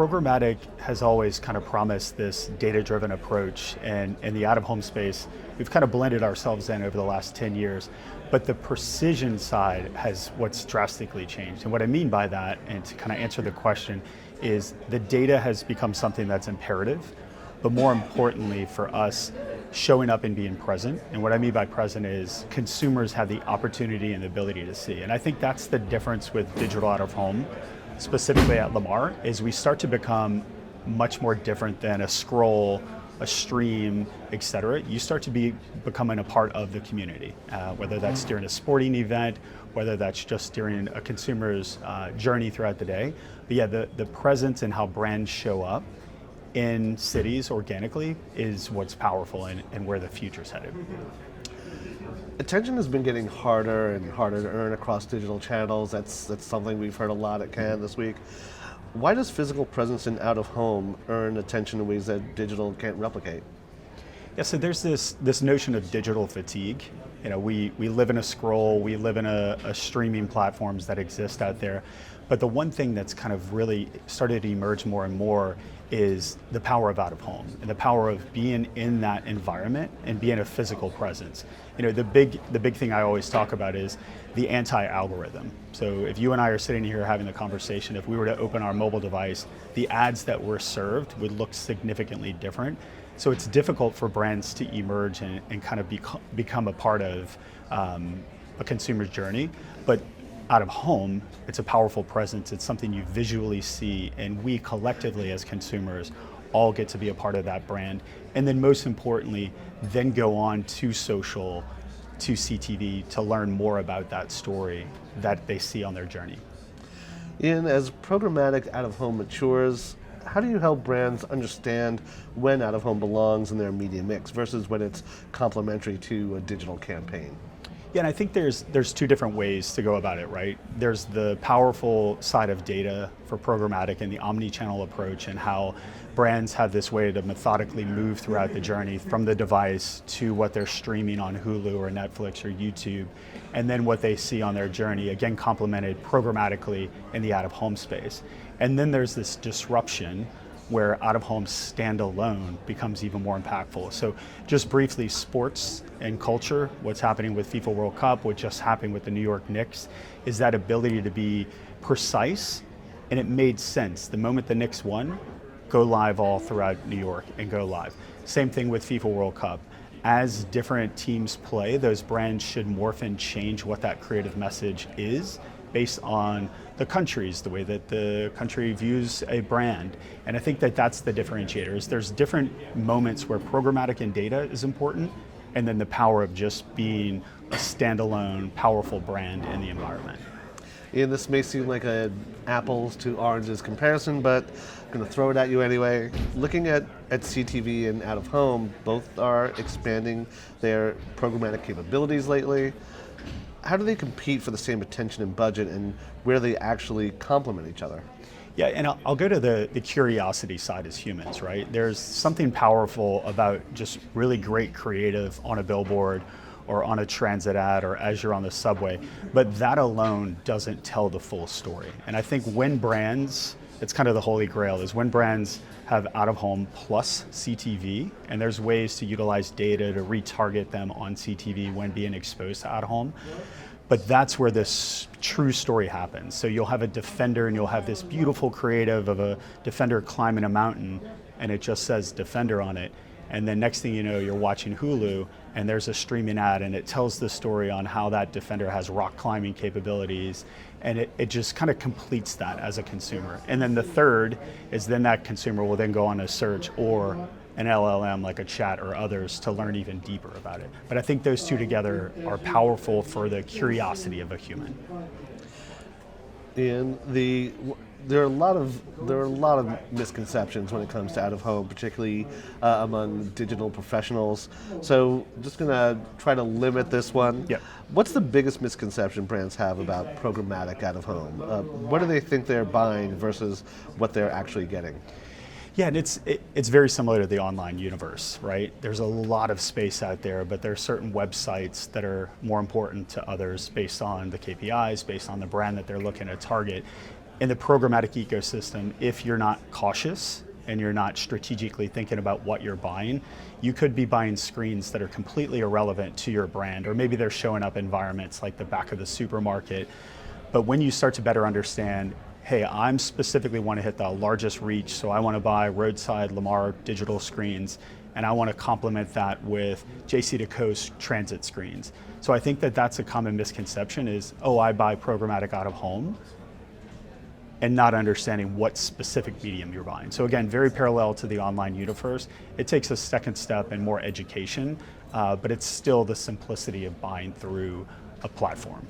programmatic has always kind of promised this data-driven approach, and in the out-of-home space, we've kind of blended ourselves in over the last 10 years. But the precision side has what's drastically changed. And what I mean by that, and to kind of answer the question, is the data has become something that's imperative, but more importantly for us, showing up and being present. And what I mean by present is consumers have the opportunity and the ability to see. And I think that's the difference with digital out-of-home, specifically at Lamar, is we start to become much more different than a scroll, a stream, et cetera. You start to be becoming a part of the community, whether that's during a sporting event, whether that's just during a consumer's journey throughout the day. But yeah, the presence and how brands show up in cities organically is what's powerful and where the future's headed. Attention has been getting harder and harder to earn across digital channels. That's something we've heard a lot at Cannes this week. Why does physical presence in out-of-home earn attention in ways that digital can't replicate? Yeah, so there's this notion of digital fatigue. You know, we live in a scroll, we live in a streaming platforms that exist out there. But the one thing that's kind of really started to emerge more and more is the power of out-of-home and the power of being in that environment and being a physical presence. You know, the big thing I always talk about is the anti-algorithm. So if you and I are sitting here having the conversation, if we were to open our mobile device, the ads that we're served would look significantly different. So it's difficult for brands to emerge and kind of become a part of a consumer's journey. But out of home, it's a powerful presence. It's something you visually see, and we collectively as consumers all get to be a part of that brand. And then most importantly, then go on to social, to CTV to learn more about that story that they see on their journey. Ian, as programmatic out-of-home matures, how do you help brands understand when out-of-home belongs in their media mix versus when it's complementary to a digital campaign? Yeah, and I think there's two different ways to go about it, right? There's the powerful side of data for programmatic and the omni-channel approach, and how brands have this way to methodically move throughout the journey from the device to what they're streaming on Hulu or Netflix or YouTube, and then what they see on their journey, again complemented programmatically in the out-of-home space. And then there's this disruption where out-of-home standalone becomes even more impactful. So just briefly, sports and culture, what's happening with FIFA World Cup, what just happened with the New York Knicks, is that ability to be precise, and it made sense. The moment the Knicks won, go live all throughout New York and go live. Same thing with FIFA World Cup. As different teams play, those brands should morph and change what that creative message is based on the countries, the way that the country views a brand. And I think that that's the differentiators. There's different moments where programmatic and data is important, and then the power of just being a standalone, powerful brand in the environment. Ian, this may seem like an apples to oranges comparison, but I'm going to throw it at you anyway. Looking at CTV and out-of-home, both are expanding their programmatic capabilities lately. How do they compete for the same attention and budget, and where they actually complement each other? Yeah, and I'll go to the curiosity side as humans, right? There's something powerful about just really great creative on a billboard or on a transit ad or as you're on the subway, but that alone doesn't tell the full story. And I think when brands, it's kind of the holy grail, is when brands have out-of-home plus CTV, and there's ways to utilize data to retarget them on CTV when being exposed to out-of-home. But that's where this true story happens. So you'll have a defender and you'll have this beautiful creative of a defender climbing a mountain, and it just says defender on it. And then next thing you know, you're watching Hulu and there's a streaming ad and it tells the story on how that defender has rock climbing capabilities. And it just kind of completes that as a consumer. And then the third is then that consumer will then go on a search or an LLM like a chat or others to learn even deeper about it. But I think those two together are powerful for the curiosity of a human. And there are a lot of misconceptions when it comes to out-of-home, particularly among digital professionals. So just going to try to limit this one. Yep. What's the biggest misconception brands have about programmatic out-of-home? What do they think they're buying versus what they're actually getting? Yeah, and it's very similar to the online universe, right? There's a lot of space out there, but there are certain websites that are more important to others based on the KPIs, based on the brand that they're looking to target. in the programmatic ecosystem, if you're not cautious and you're not strategically thinking about what you're buying, you could be buying screens that are completely irrelevant to your brand, or maybe they're showing up environments like the back of the supermarket. But when you start to better understand, hey, I'm specifically want to hit the largest reach, so I want to buy roadside Lamar digital screens, and I want to complement that with JC to Coast transit screens. So I think that that's a common misconception is, oh, I buy programmatic out of home, and not understanding what specific medium you're buying. So again, very parallel to the online universe. It takes a second step and more education, but it's still the simplicity of buying through a platform.